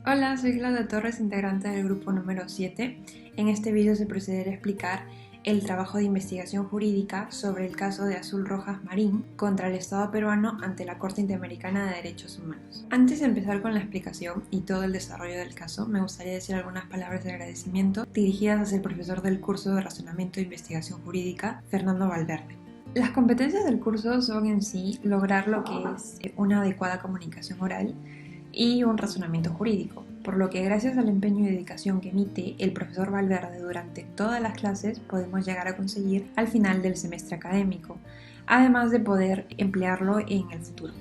Hola, soy Claudia Torres, integrante del grupo número 7. En este vídeo se procederá a explicar el trabajo de investigación jurídica sobre el caso de Azul Rojas Marín contra el Estado peruano ante la Corte Interamericana de Derechos Humanos. Antes de empezar con la explicación y todo el desarrollo del caso, me gustaría decir algunas palabras de agradecimiento dirigidas hacia el profesor del curso de Razonamiento e Investigación Jurídica, Fernando Valverde. Las competencias del curso son en sí lograr lo que es una adecuada comunicación oral y un razonamiento jurídico, por lo que gracias al empeño y dedicación que emite el profesor Valverde durante todas las clases podemos llegar a conseguir al final del semestre académico, además de poder emplearlo en el futuro.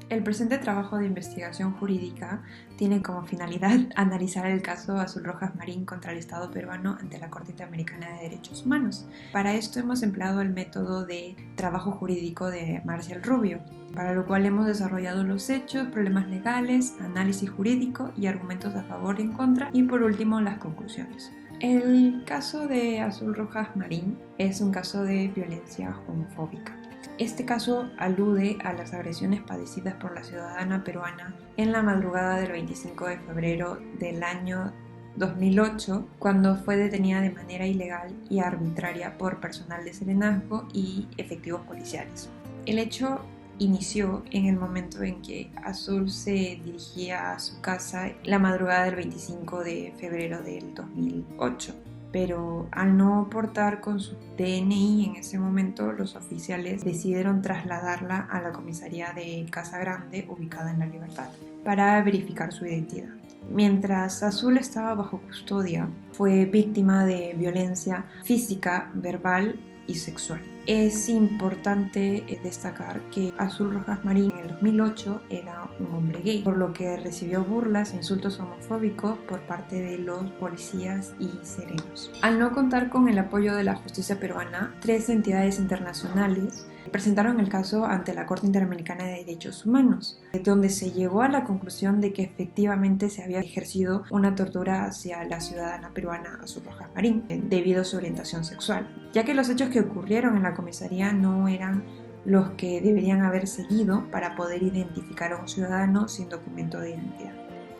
El presente trabajo de investigación jurídica tiene como finalidad analizar el caso Azul Rojas Marín contra el Estado peruano ante la Corte Interamericana de Derechos Humanos. Para esto hemos empleado el método de trabajo jurídico de Marcial Rubio, para lo cual hemos desarrollado los hechos, problemas legales, análisis jurídico y argumentos a favor y en contra, y por último las conclusiones. El caso de Azul Rojas Marín es un caso de violencia homofóbica. Este caso alude a las agresiones padecidas por la ciudadana peruana en la madrugada del 25 de febrero del año 2008, cuando fue detenida de manera ilegal y arbitraria por personal de serenazgo y efectivos policiales. El hecho inició en el momento en que Azul se dirigía a su casa la madrugada del 25 de febrero del 2008. Pero al no portar con su DNI en ese momento, los oficiales decidieron trasladarla a la comisaría de Casa Grande, ubicada en La Libertad, para verificar su identidad. Mientras Azul estaba bajo custodia, fue víctima de violencia física, verbal y sexual. Es importante destacar que Azul Rojas Marín en el 2008 era un hombre gay, por lo que recibió burlas e insultos homofóbicos por parte de los policías y serenos. Al no contar con el apoyo de la justicia peruana, 3 entidades internacionales presentaron el caso ante la Corte Interamericana de Derechos Humanos, donde se llegó a la conclusión de que efectivamente se había ejercido una tortura hacia la ciudadana peruana Azul Rojas Marín debido a su orientación sexual, ya que los hechos que ocurrieron en la comisaría no eran los que deberían haber seguido para poder identificar a un ciudadano sin documento de identidad.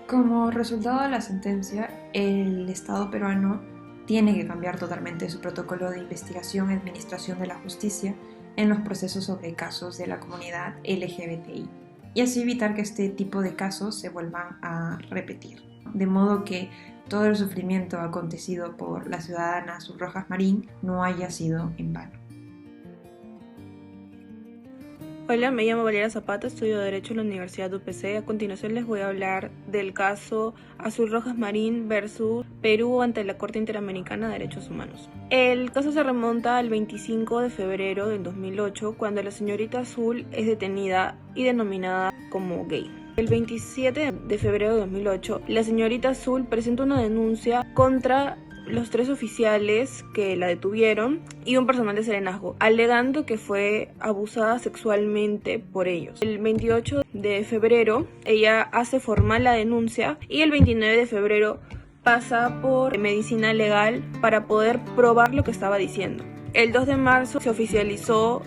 Como resultado de la sentencia, el Estado peruano tiene que cambiar totalmente su protocolo de investigación y administración de la justicia en los procesos sobre casos de la comunidad LGBTI, y así evitar que este tipo de casos se vuelvan a repetir, de modo que todo el sufrimiento acontecido por la ciudadana Azul Rojas Marín no haya sido en vano. Hola, me llamo Valeria Zapata, estudio Derecho en la Universidad UPC. A continuación les voy a hablar del caso Azul Rojas Marín versus Perú ante la Corte Interamericana de Derechos Humanos. El caso se remonta al 25 de febrero del 2008, cuando la señorita Azul es detenida y denominada como gay. El 27 de febrero de 2008, la señorita Azul presenta una denuncia contra los 3 oficiales que la detuvieron y un personal de serenazgo, alegando que fue abusada sexualmente por ellos. El 28 de febrero ella hace formal la denuncia y el 29 de febrero pasa por medicina legal para poder probar lo que estaba diciendo. El 2 de marzo se oficializó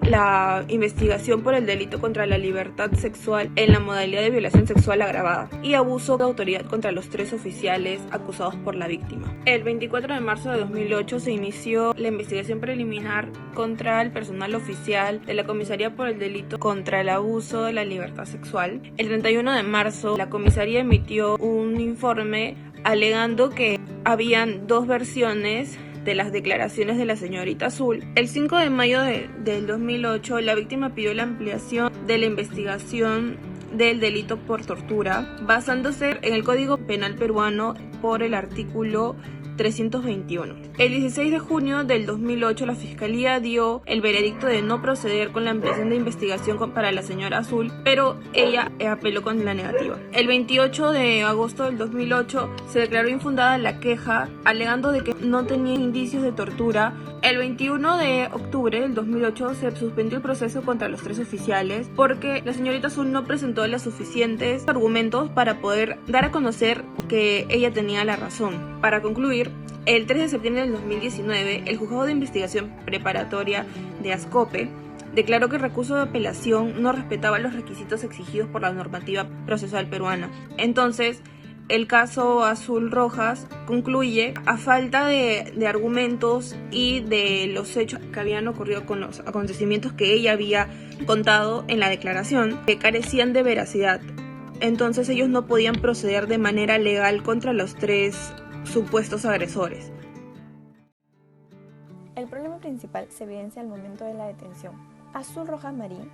la investigación por el delito contra la libertad sexual en la modalidad de violación sexual agravada y abuso de autoridad contra los 3 oficiales acusados por la víctima. El 24 de marzo de 2008 se inició la investigación preliminar contra el personal oficial de la comisaría por el delito contra el abuso de la libertad sexual. El 31 de marzo la comisaría emitió un informe alegando que habían 2 versiones de las declaraciones de la señorita Azul. El 5 de mayo del 2008, la víctima pidió la ampliación de la investigación del delito por tortura, basándose en el Código Penal peruano por el artículo 321. El 16 de junio del 2008, la Fiscalía dio el veredicto de no proceder con la ampliación de investigación para la señora Azul, pero ella apeló con la negativa. El 28 de agosto del 2008 se declaró infundada la queja, alegando de que no tenía indicios de tortura. El 21 de octubre del 2008 se suspendió el proceso contra los 3 oficiales porque la señorita Azul no presentó los suficientes argumentos para poder dar a conocer que ella tenía la razón. Para concluir, el 3 de septiembre del 2019, el Juzgado de Investigación Preparatoria de Ascope declaró que el recurso de apelación no respetaba los requisitos exigidos por la normativa procesal peruana. Entonces, el caso Azul Rojas concluye a falta de argumentos y de los hechos que habían ocurrido con los acontecimientos que ella había contado en la declaración, que carecían de veracidad. Entonces ellos no podían proceder de manera legal contra los 3 supuestos agresores. El problema principal se evidencia al momento de la detención. Azul Rojas Marín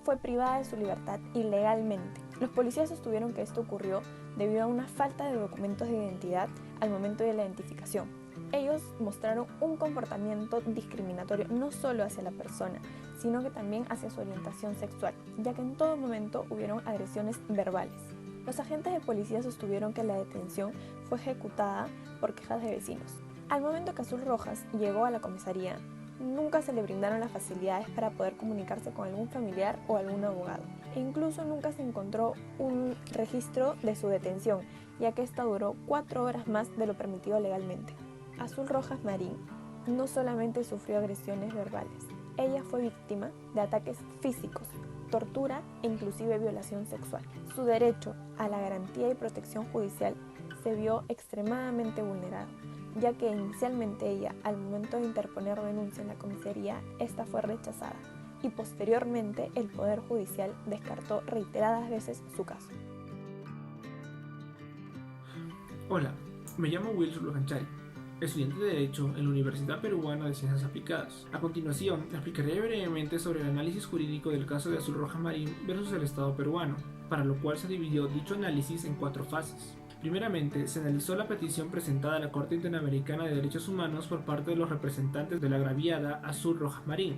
fue privada de su libertad ilegalmente. Los policías sostuvieron que esto ocurrió debido a una falta de documentos de identidad al momento de la identificación. Ellos mostraron un comportamiento discriminatorio no solo hacia la persona, sino que también hacia su orientación sexual, ya que en todo momento hubieron agresiones verbales. Los agentes de policía sostuvieron que la detención fue ejecutada por quejas de vecinos. Al momento que Azul Rojas llegó a la comisaría, nunca se le brindaron las facilidades para poder comunicarse con algún familiar o algún abogado. E incluso nunca se encontró un registro de su detención, ya que esta duró 4 horas más de lo permitido legalmente. Azul Rojas Marín no solamente sufrió agresiones verbales, ella fue víctima de ataques físicos, tortura e inclusive violación sexual. Su derecho a la garantía y protección judicial se vio extremadamente vulnerado, ya que inicialmente ella, al momento de interponer denuncia en la comisaría, esta fue rechazada y posteriormente el Poder Judicial descartó reiteradas veces su caso. Hola, me llamo Wilson Lojanchari, estudiante de Derecho en la Universidad Peruana de Ciencias Aplicadas. A continuación, explicaré brevemente sobre el análisis jurídico del caso de Azul Rojas Marín versus el Estado peruano, para lo cual se dividió dicho análisis en 4 fases. Primeramente, se analizó la petición presentada a la Corte Interamericana de Derechos Humanos por parte de los representantes de la agraviada Azul Rojas Marín,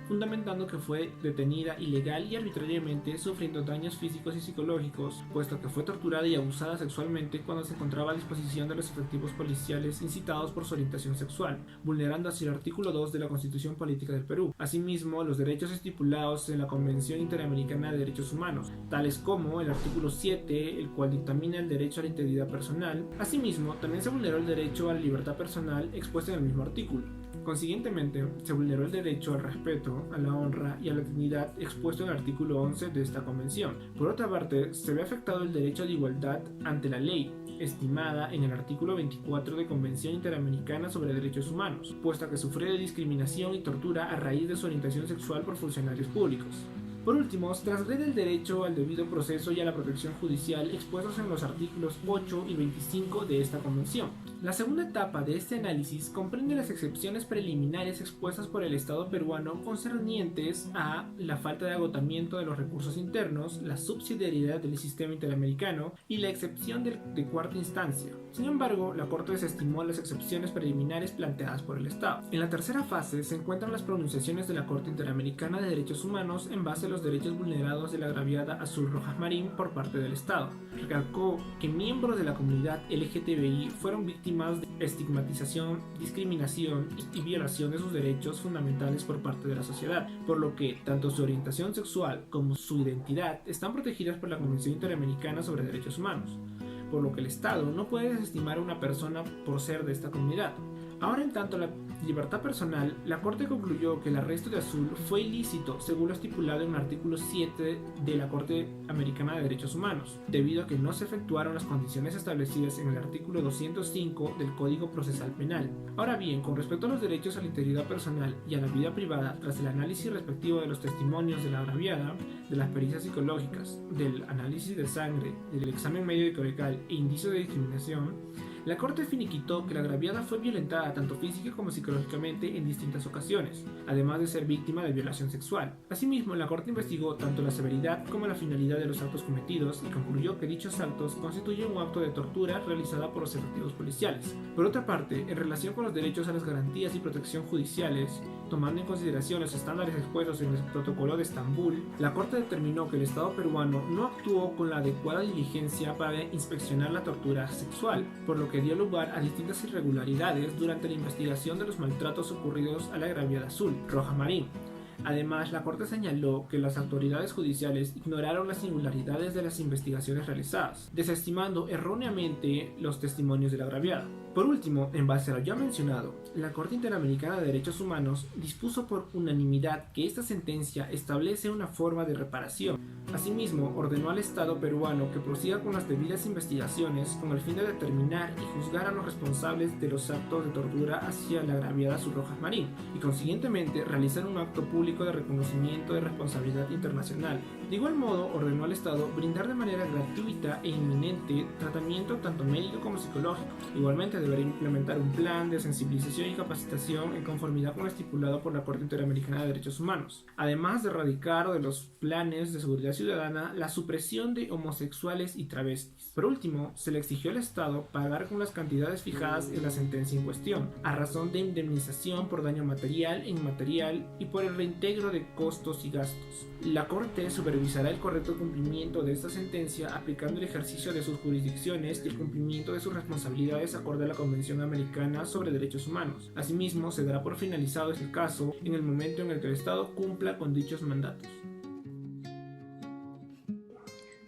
fundamentando que fue detenida ilegal y arbitrariamente sufriendo daños físicos y psicológicos, puesto que fue torturada y abusada sexualmente cuando se encontraba a disposición de los efectivos policiales incitados por su orientación sexual, vulnerando así el artículo 2 de la Constitución Política del Perú. Asimismo, los derechos estipulados en la Convención Interamericana de Derechos Humanos, tales como el artículo 7, el cual dictamina el derecho a la integridad personal. Asimismo, también se vulneró el derecho a la libertad personal expuesto en el mismo artículo. Consiguientemente, se vulneró el derecho al respeto, a la honra y a la dignidad expuesto en el artículo 11 de esta convención. Por otra parte, se ve afectado el derecho de igualdad ante la ley, estimada en el artículo 24 de Convención Interamericana sobre Derechos Humanos, puesto que sufrió de discriminación y tortura a raíz de su orientación sexual por funcionarios públicos. Por último, se transgrede el derecho al debido proceso y a la protección judicial expuestos en los artículos 8 y 25 de esta convención. La segunda etapa de este análisis comprende las excepciones preliminares expuestas por el Estado peruano concernientes a la falta de agotamiento de los recursos internos, la subsidiariedad del sistema interamericano y la excepción de cuarta instancia. Sin embargo, la Corte desestimó las excepciones preliminares planteadas por el Estado. En la tercera fase se encuentran las pronunciaciones de la Corte Interamericana de Derechos Humanos en base a los derechos vulnerados de la agraviada Azul Rojas Marín por parte del Estado. Recalcó que miembros de la comunidad LGTBI fueron víctimas de estigmatización, discriminación y violación de sus derechos fundamentales por parte de la sociedad, por lo que tanto su orientación sexual como su identidad están protegidas por la Convención Interamericana sobre Derechos Humanos, por lo que el Estado no puede desestimar a una persona por ser de esta comunidad. Ahora, en tanto a la libertad personal, la Corte concluyó que el arresto de Azul fue ilícito según lo estipulado en el artículo 7 de la Corte Americana de Derechos Humanos, debido a que no se efectuaron las condiciones establecidas en el artículo 205 del Código Procesal Penal. Ahora bien, con respecto a los derechos a la integridad personal y a la vida privada, tras el análisis respectivo de los testimonios de la agraviada, de las pericias psicológicas, del análisis de sangre, del examen médico legal e indicios de discriminación, la Corte finiquitó que la agraviada fue violentada tanto física como psicológicamente en distintas ocasiones, además de ser víctima de violación sexual. Asimismo, la Corte investigó tanto la severidad como la finalidad de los actos cometidos y concluyó que dichos actos constituyen un acto de tortura realizada por los efectivos policiales. Por otra parte, en relación con los derechos a las garantías y protección judiciales, tomando en consideración los estándares expuestos en el Protocolo de Estambul, la Corte determinó que el Estado peruano no actuó con la adecuada diligencia para inspeccionar la tortura sexual, por lo que dio lugar a distintas irregularidades durante la investigación de los maltratos ocurridos a la agraviada Azul Rojas Marín. Además, la Corte señaló que las autoridades judiciales ignoraron las singularidades de las investigaciones realizadas, desestimando erróneamente los testimonios de la agraviada. Por último, en base a lo ya mencionado, la Corte Interamericana de Derechos Humanos dispuso por unanimidad que esta sentencia establece una forma de reparación. Asimismo, ordenó al Estado peruano que prosiga con las debidas investigaciones con el fin de determinar y juzgar a los responsables de los actos de tortura hacia la agraviada Azul Rojas Marín y consiguientemente realizar un acto público de reconocimiento de responsabilidad internacional. De igual modo, ordenó al Estado brindar de manera gratuita e inminente tratamiento tanto médico como psicológico. Igualmente deberá implementar un plan de sensibilización y capacitación en conformidad con lo estipulado por la Corte Interamericana de Derechos Humanos, además de erradicar de los planes de seguridad ciudadana la supresión de homosexuales y travestis. Por último, se le exigió al Estado pagar con las cantidades fijadas en la sentencia en cuestión, a razón de indemnización por daño material e inmaterial y por el reintegro de costos y gastos. La Corte supervisará el correcto cumplimiento de esta sentencia aplicando el ejercicio de sus jurisdicciones y el cumplimiento de sus responsabilidades acorde a la Convención Americana sobre Derechos Humanos. Asimismo, se dará por finalizado el caso en el momento en el que el Estado cumpla con dichos mandatos.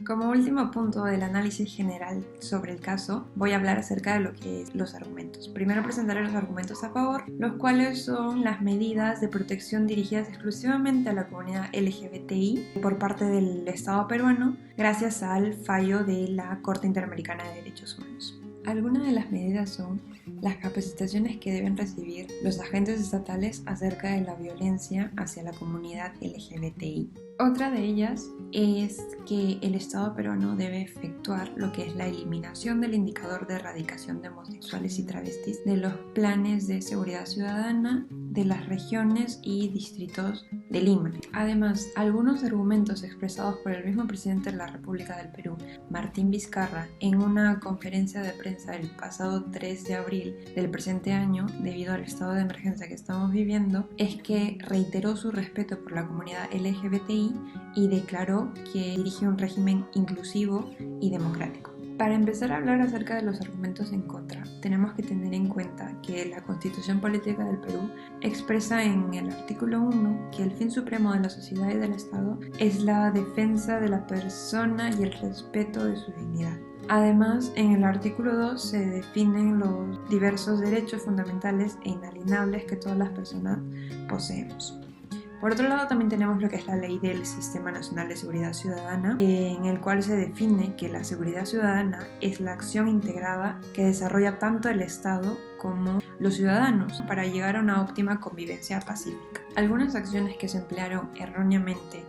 Como último punto del análisis general sobre el caso, voy a hablar acerca de lo que es los argumentos. Primero presentaré los argumentos a favor, los cuales son las medidas de protección dirigidas exclusivamente a la comunidad LGBTI por parte del Estado peruano, gracias al fallo de la Corte Interamericana de Derechos Humanos. Algunas de las medidas son las capacitaciones que deben recibir los agentes estatales acerca de la violencia hacia la comunidad LGBTI. Otra de ellas es que el Estado peruano debe efectuar lo que es la eliminación del indicador de erradicación de homosexuales y travestis de los planes de seguridad ciudadana de las regiones y distritos de Lima. Además, algunos argumentos expresados por el mismo presidente de la República del Perú, Martín Vizcarra, en una conferencia de prensa el pasado 3 de abril del presente año, debido al estado de emergencia que estamos viviendo, es que reiteró su respeto por la comunidad LGBTI y declaró que dirige un régimen inclusivo y democrático. Para empezar a hablar acerca de los argumentos en contra, tenemos que tener en cuenta que la Constitución Política del Perú expresa en el artículo 1 que el fin supremo de la sociedad y del Estado es la defensa de la persona y el respeto de su dignidad. Además, en el artículo 2 se definen los diversos derechos fundamentales e inalienables que todas las personas poseemos. Por otro lado, también tenemos lo que es la ley del Sistema Nacional de Seguridad Ciudadana, en el cual se define que la seguridad ciudadana es la acción integrada que desarrolla tanto el Estado como los ciudadanos para llegar a una óptima convivencia pacífica. Algunas acciones que se emplearon erróneamente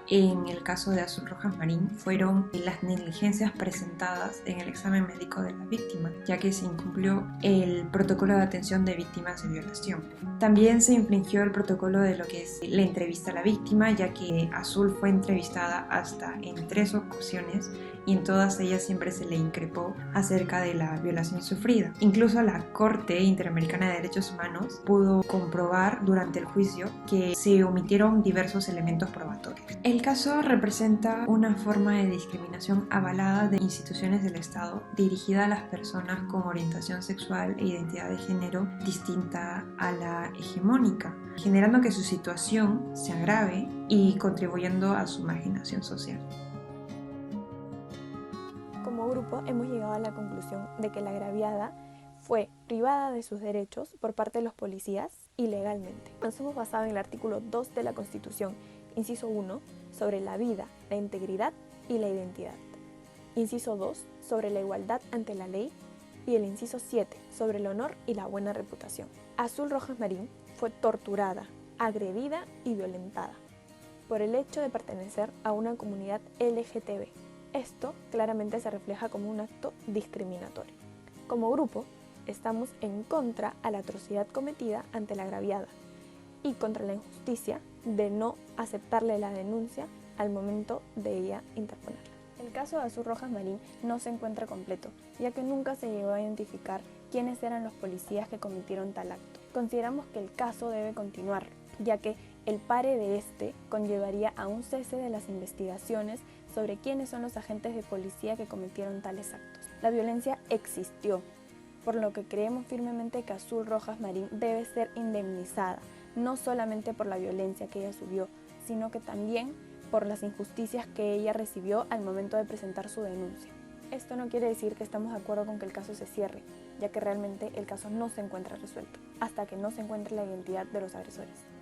en el caso de Azul Rojas Marín fueron las negligencias presentadas en el examen médico de la víctima, ya que se incumplió el protocolo de atención de víctimas de violación. También se infringió el protocolo de lo que es la entrevista a la víctima, ya que Azul fue entrevistada hasta en 3 ocasiones y en todas ellas siempre se le increpó acerca de la violación sufrida. Incluso la Corte Interamericana de Derechos Humanos pudo comprobar durante el juicio que se omitieron diversos elementos probatorios. El caso representa una forma de discriminación avalada de instituciones del Estado dirigida a las personas con orientación sexual e identidad de género distinta a la hegemónica, generando que su situación se agrave y contribuyendo a su marginación social. Como grupo hemos llegado a la conclusión de que la agraviada fue privada de sus derechos por parte de los policías ilegalmente. Nos hemos basado en el artículo 2 de la Constitución, inciso 1, sobre la vida, la integridad y la identidad. Inciso 2, sobre la igualdad ante la ley. Y el inciso 7, sobre el honor y la buena reputación. Azul Rojas Marín fue torturada, agredida y violentada por el hecho de pertenecer a una comunidad LGTB. Esto claramente se refleja como un acto discriminatorio. Como grupo, estamos en contra a la atrocidad cometida ante la agraviada y contra la injusticia de no aceptarle la denuncia al momento de ella interponerla. El caso de Azul Rojas Marín no se encuentra completo, ya que nunca se llegó a identificar quiénes eran los policías que cometieron tal acto. Consideramos que el caso debe continuar, ya que el pare de este conllevaría a un cese de las investigaciones sobre quiénes son los agentes de policía que cometieron tales actos. La violencia existió, por lo que creemos firmemente que Azul Rojas Marín debe ser indemnizada, no solamente por la violencia que ella sufrió, sino que también por las injusticias que ella recibió al momento de presentar su denuncia. Esto no quiere decir que estamos de acuerdo con que el caso se cierre, ya que realmente el caso no se encuentra resuelto, hasta que no se encuentre la identidad de los agresores.